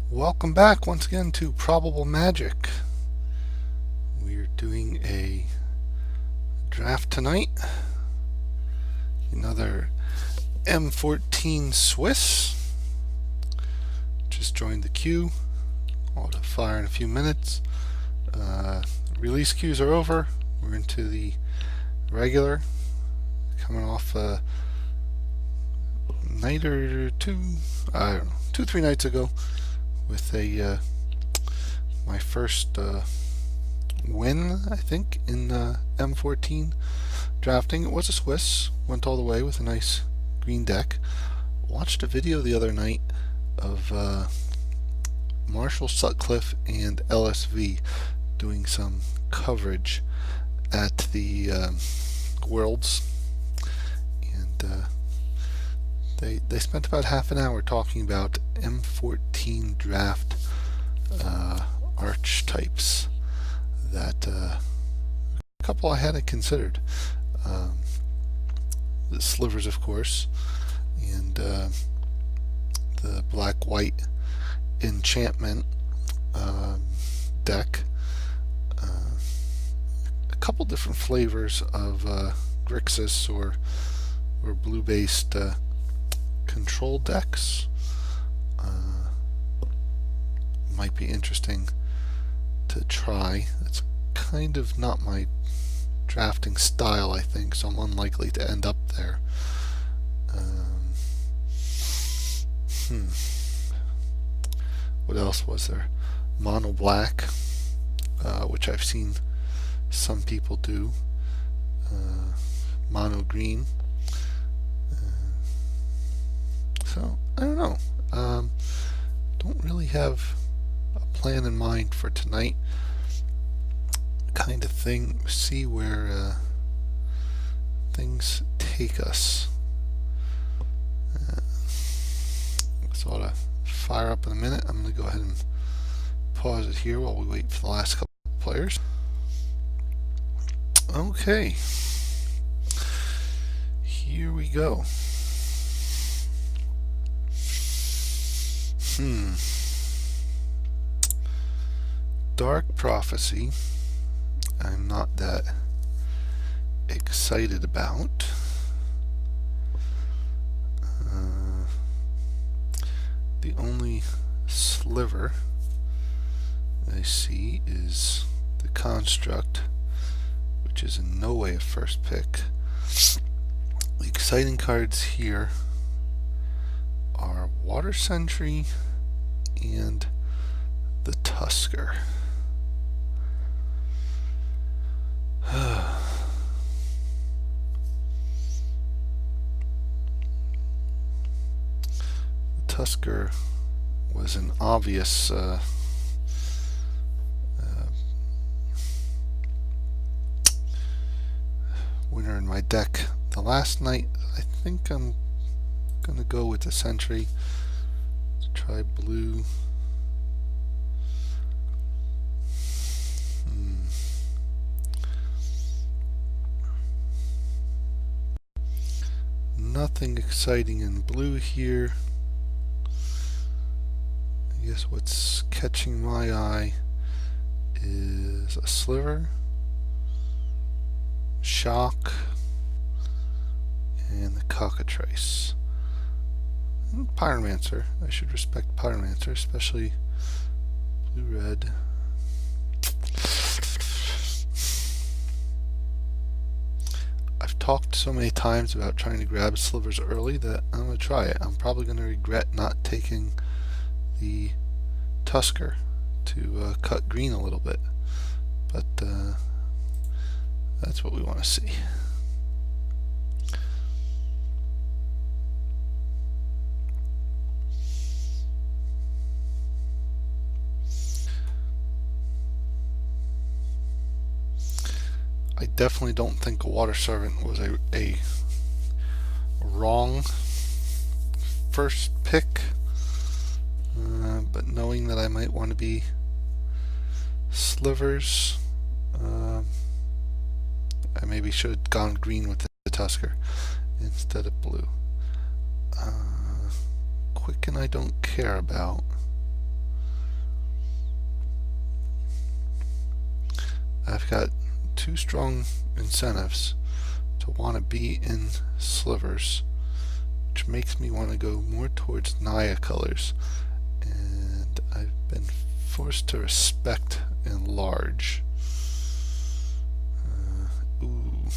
Welcome back once again to Probable Magic. We're doing a draft tonight. Another M14 Swiss. Just joined the queue. I'll fire in a few minutes. Release queues are over. We're into the regular. Coming off a night or two, I don't know, 2-3 nights ago with a my first win, I think, in M14 drafting. It was a Swiss. Went all the way with a nice green deck. Watched a video the other night of Marshall Sutcliffe and LSV doing some coverage at the Worlds, and they spent about half an hour talking about M14 draft archetypes that a couple I hadn't considered. The Slivers, of course, and the black-white enchantment deck. A couple different flavors of Grixis or blue-based control decks. Might be interesting to try. That's kind of not my drafting style, I think, so I'm unlikely to end up there. What else was there? Mono black, which I've seen some people do. Mono green. So I don't know. Don't really have a plan in mind for tonight. Kind of thing. See where things take us. So I'll fire up in a minute. I'm going to go ahead and pause it here while we wait for the last couple of players. Okay. Here we go. Dark Prophecy, I'm not that excited about. The only sliver I see is the Construct, which is in no way a first pick. The exciting cards here are Water Sentry and the Tusker. The Tusker was an obvious winner in my deck the last night. I think I'm gonna go with the Sentry. Let's try blue. Nothing exciting in blue here. I guess what's catching my eye is a Sliver, Shock, and the Cockatrice. And Pyromancer. I should respect Pyromancer, especially blue-red. I've talked so many times about trying to grab Slivers early that I'm going to try it. I'm probably going to regret not taking the Tusker to cut green a little bit, but that's what we want to see. I definitely don't think a Water Servant was a wrong first pick, but knowing that I might want to be Slivers, I maybe should have gone green with the Tusker instead of blue. Quicken I don't care about. I've got two strong incentives to want to be in slivers, which makes me want to go more towards Naya colors, and I've been forced to respect and large. Ooh,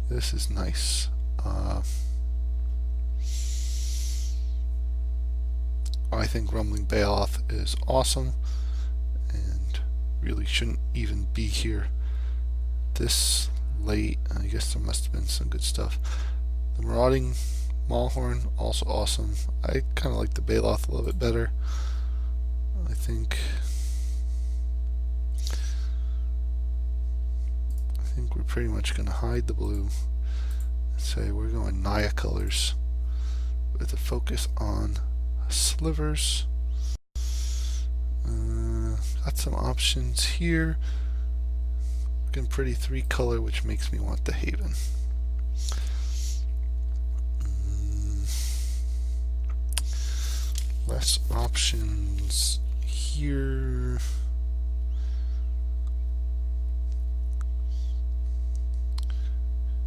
this is nice. I think Rumbling Baloth is awesome and really shouldn't even be here this late. I guess there must have been some good stuff. The Marauding Maulhorn, also awesome. I kind of like the Baloth a little bit better. I think we're pretty much going to hide the blue and say we're going Naya colors with a focus on slivers. Got some options here. Looking pretty 3-color, which makes me want the Haven. Less options here.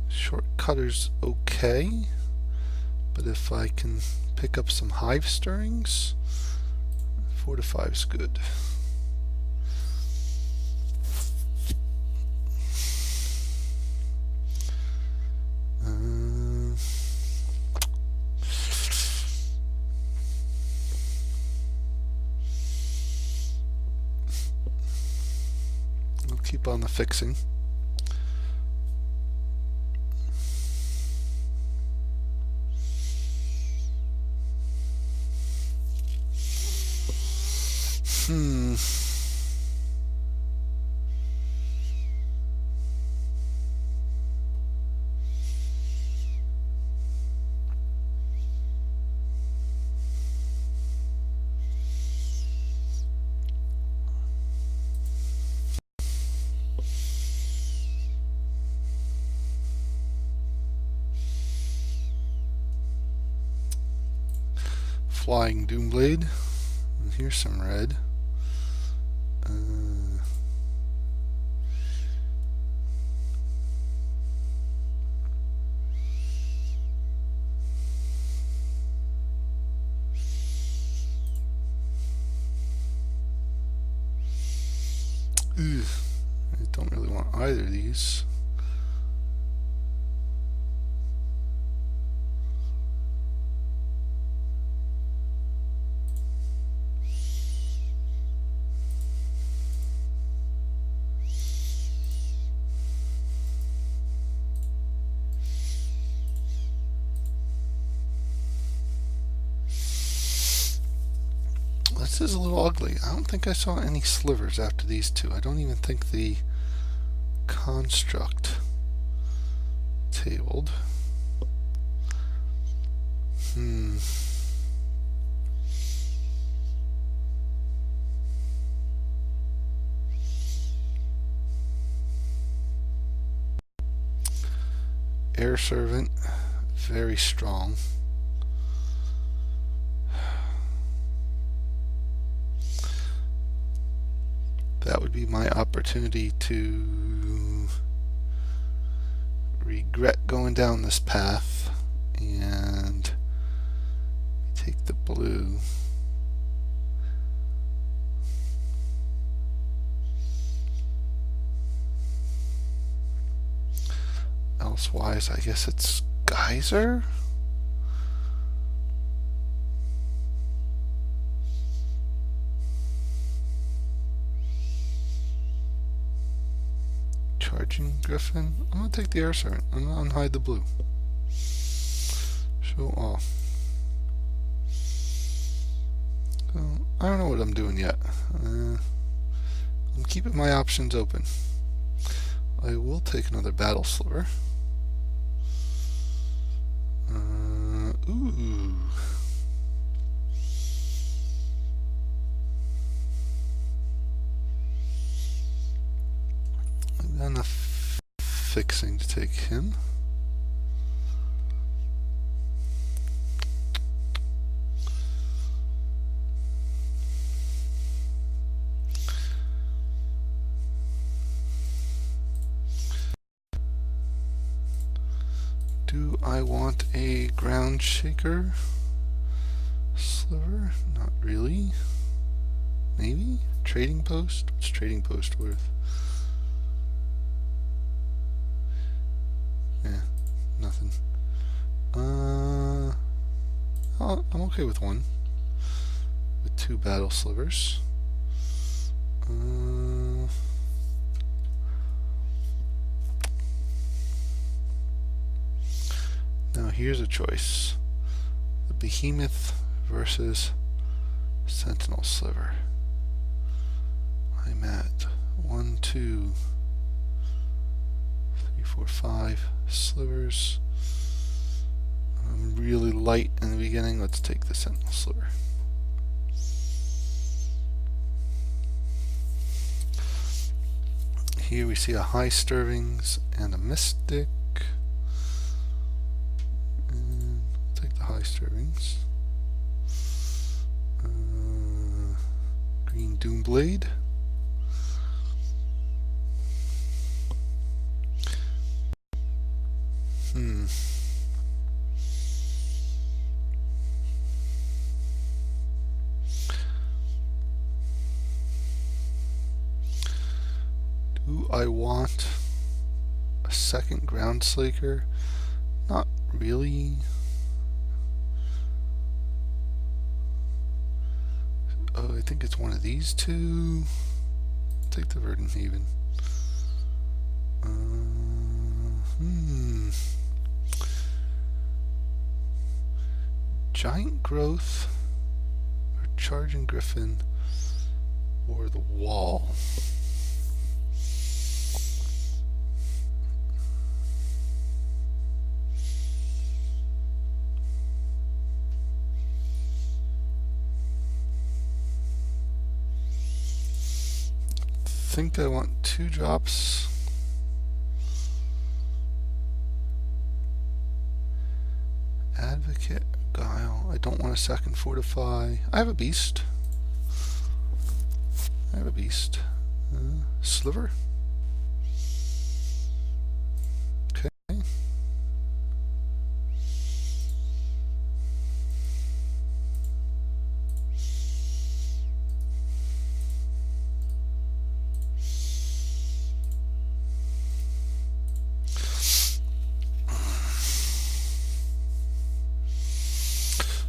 Short cutter's okay, but if I can pick up some hive stirrings, 4 to 5 is good. I'll keep on the fixing. Flying Doomblade. And here's some red. I don't really want either of these. This is a little ugly. I don't think I saw any slivers after these two. I don't even think the construct tabled. Air Servant, very strong. That would be my opportunity to regret going down this path and take the blue. Elsewise, I guess it's Geyser. Charging Griffin. I'm gonna take the Air Servant. I'm gonna unhide the blue. Show off. So, I don't know what I'm doing yet. I'm keeping my options open. I will take another Battle Sliver. Ooh. And then a fixing to take him. Do I want a ground shaker sliver? Not really. Maybe? Trading post? What's trading post worth? Yeah, nothing. I'm okay with one. With 2 battle slivers. Now here's a choice. The Behemoth versus Sentinel Sliver. I'm at 1, 2, 3, 4, 5 slivers. I'm really light in the beginning. Let's take the Sentinel Sliver. Here we see a High Stirvings and a Mystic. And I'll take the High Stirvings. Green Doomblade. Do I want a second Ground Slaker? Not really. Oh, I think it's one of these two. Take the Verdant Haven. Giant Growth or Charging Griffin or the Wall. I think I want 2 drops. Advocate, Guile. I don't want a second Fortify. I have a beast. Sliver. Okay.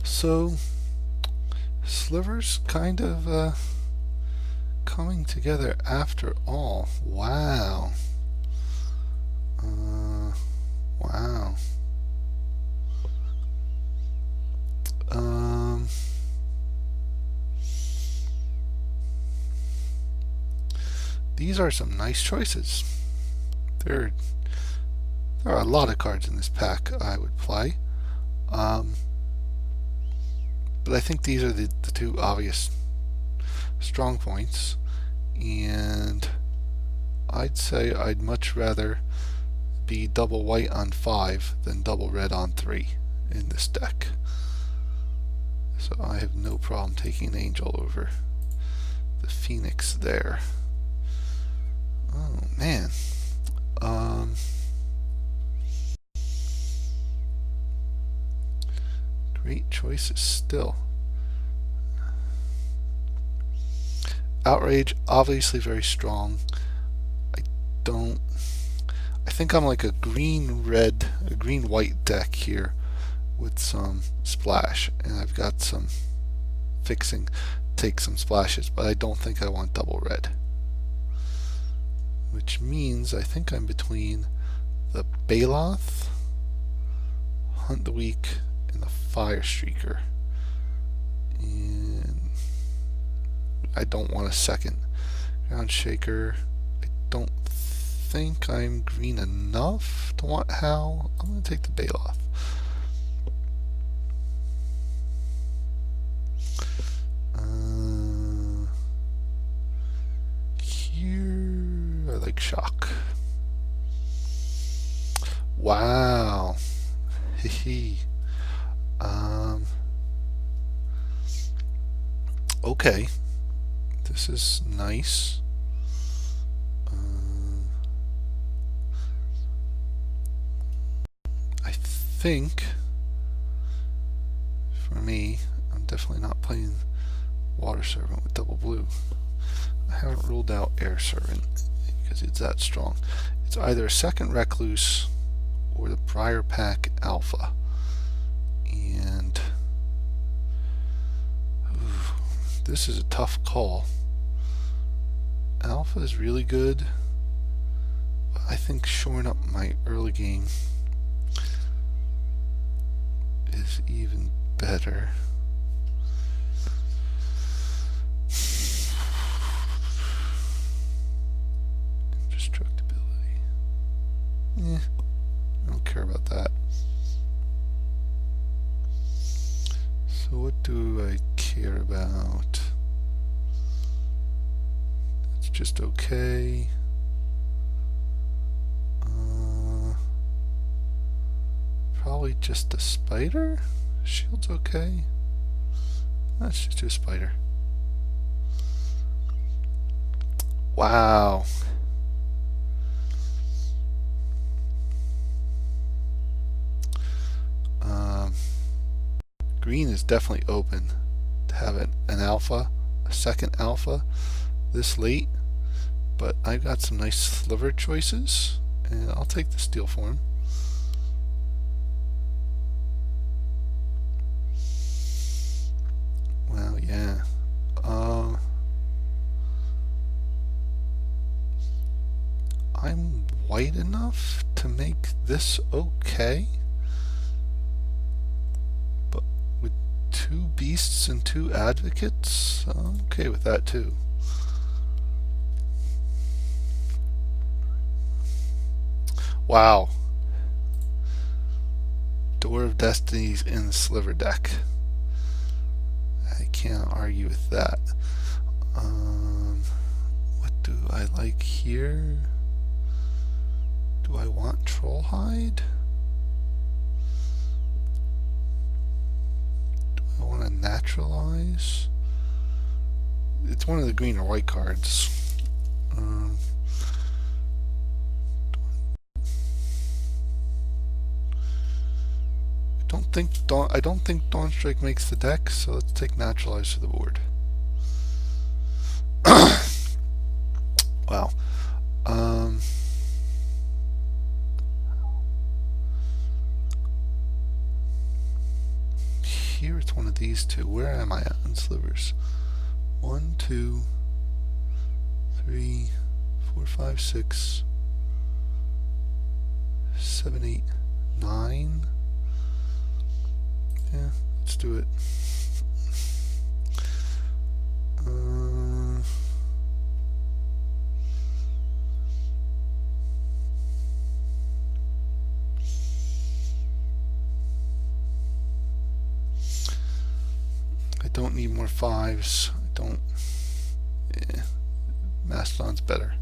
So, Slivers kind of coming together after all. Wow. Wow. These are some nice choices. There are a lot of cards in this pack I would play. But I think these are the 2 obvious strong points, and I'd say I'd much rather be double white on 5 than double red on 3 in this deck. So I have no problem taking an Angel over the Phoenix there. Oh man. Great choices still. Outrage, obviously very strong. I think I'm like a green-white deck here with some splash, and I've got some fixing, take some splashes, but I don't think I want double red. Which means I think I'm between the Baloth, Hunt the Weak, and the Fire Streaker. And I don't want a second Ground Shaker. I don't think I'm green enough to want Howl. I'm going to take the Baloth. Here, I like Shock. Wow. Hehe. Okay. This is nice. I think, for me, I'm definitely not playing Water Servant with double blue. I haven't ruled out Air Servant because it's that strong. It's either a second Recluse or the Briar Pack Alpha. And this is a tough call. Alpha is really good, but I think shoring up my early game is even better. Indestructibility. I don't care about that. So what do I care about? That's just okay. Probably just a spider? Shield's okay. Let's just do a spider. Wow. Green is definitely open to have an alpha, a second alpha this late, but I've got some nice sliver choices, and I'll take the steel form. Well, yeah. I'm white enough to make this okay. With 2 beasts and 2 advocates, I'm okay with that too. Wow. Door of Destiny's in the sliver deck. I can't argue with that. What do I like here? Do I want Trollhide? I want to naturalize. It's one of the green or white cards. I don't think Dawn Strike makes the deck, so let's take naturalize to the board. Wow. Here it's one of these two. Where am I at in slivers? 1, 2, 3, 4, 5, 6, 7, 8, 9. Yeah, let's do it. I don't need more 5s. I don't. Yeah, Mastodon's better.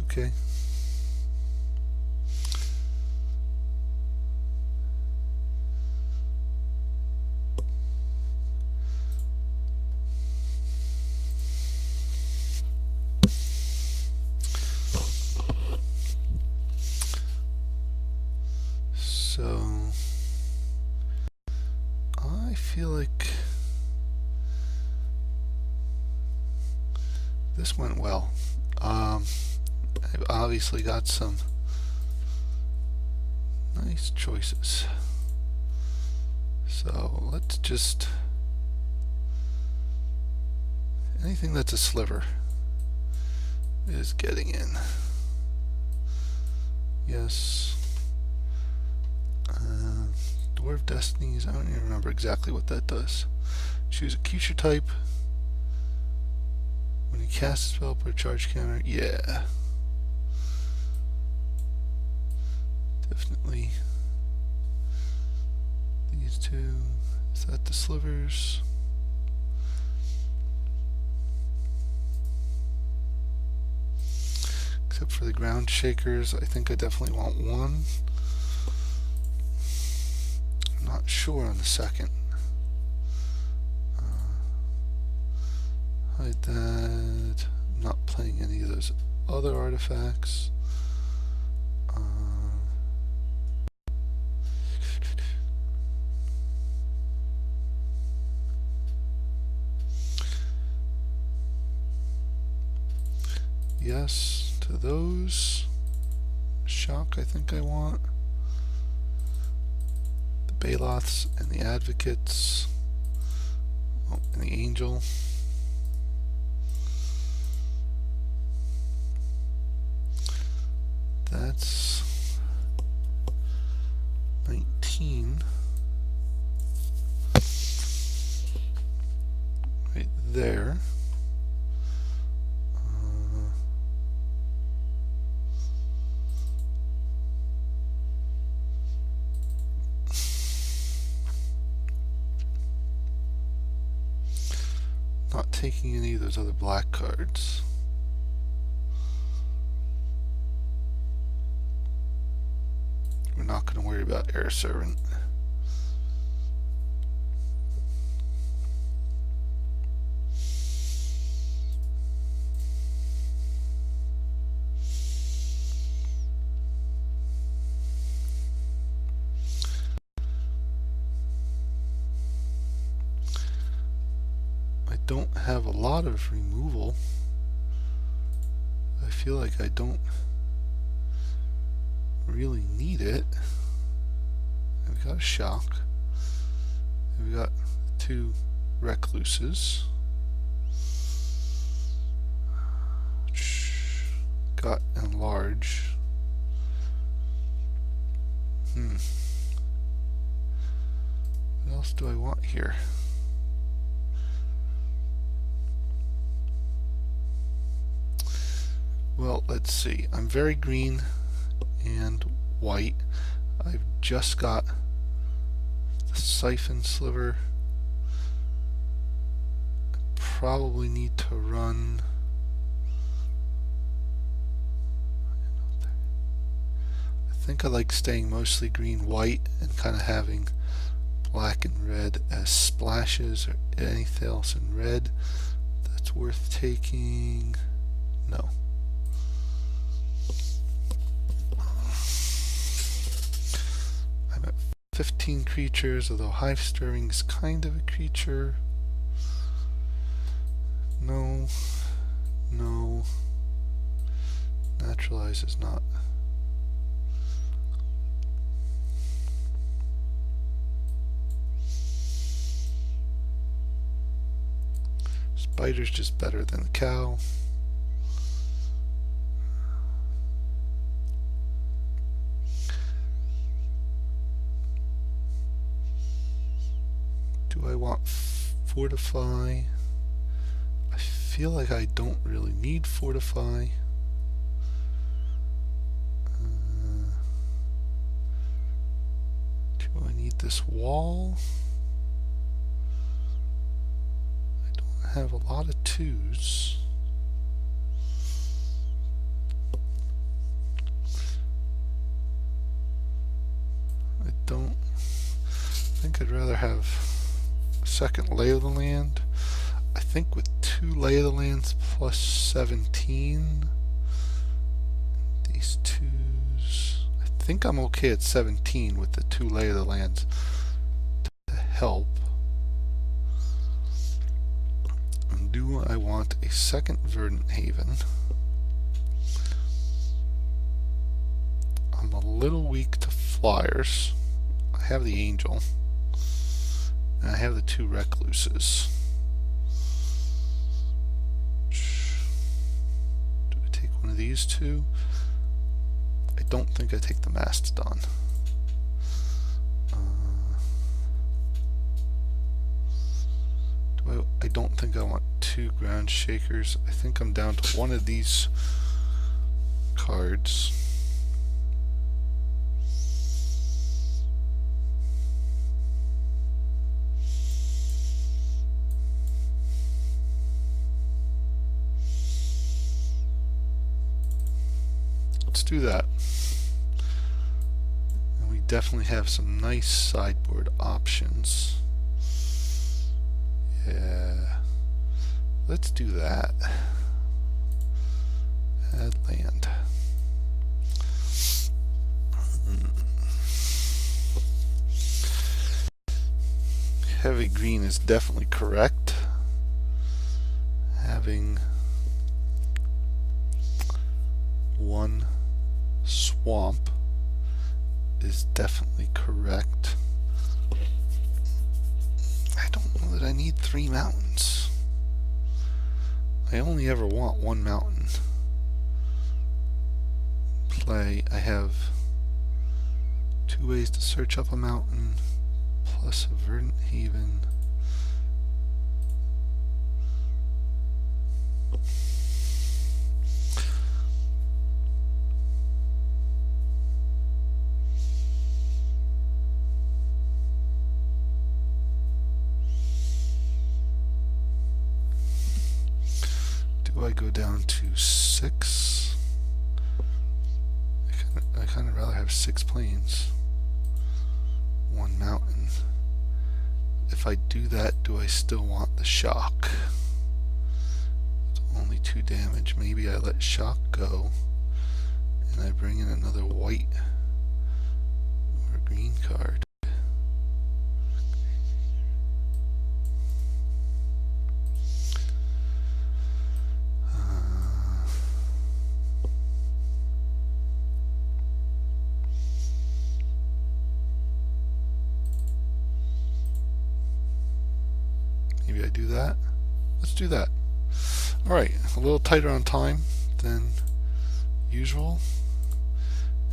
Okay. So I feel like this went well. I've obviously got some nice choices. So let's just, anything that's a sliver is getting in. Yes. Door of Destinies, I don't even remember exactly what that does. Choose a creature type. When you cast a spell, put a charge counter. Yeah. Definitely. These two. Is that the slivers? Except for the ground shakers, I think I definitely want one. Not sure on the second. Hide that. I'm not playing any of those other artifacts. yes to those. Shock, I think I want. The Baloths and the Advocates. Oh, and the Angel. That's 19. Right there. Not taking any of those other black cards. We're not going to worry about Air Servant. I don't have a lot of removal. I feel like I don't really need it. We've got a Shock. We've got 2 Recluses. Got Enlarge. What else do I want here? Well, let's see. I'm very green and white. I've just got the Siphon Sliver. I probably need to run. I think I like staying mostly green, white, and kind of having black and red as splashes, or anything else in red that's worth taking. No. I'm at 15 creatures, although Hive Stirring is kind of a creature. No. No. Naturalize is not. Spider's just better than the cow. Do I want Fortify? I feel like I don't really need Fortify. Do I need this wall? Have a lot of 2s. I don't think I'd rather have a second Lay of the Land. I think with 2 Lay of the Lands plus 17, these 2s, I think I'm okay at 17 with the 2 Lay of the Lands to help. Do I want a second Verdant Haven? I'm a little weak to flyers. I have the Angel. And I have the 2 Recluses. Do I take one of these 2? I don't think I take the Mastodon. I don't think I want 2 Ground Shakers. I think I'm down to 1 of these cards. Let's do that. And we definitely have some nice sideboard options. Yeah, let's do that. Add land. Heavy green is definitely correct. Having swamp is definitely correct. I don't know that I need 3 mountains. I only ever want 1 mountain. Play, I have 2 ways to search up a mountain, plus a verdant haven. Do I go down to 6? I kind of rather have 6 plains, 1 mountain. If I do that, do I still want the shock? It's only 2 damage. Maybe I let shock go and I bring in another white or green card. Maybe I do that. Let's do that. Alright, a little tighter on time than usual.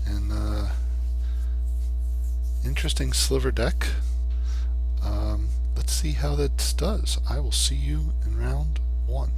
And interesting sliver deck. Let's see how that does. I will see you in round 1.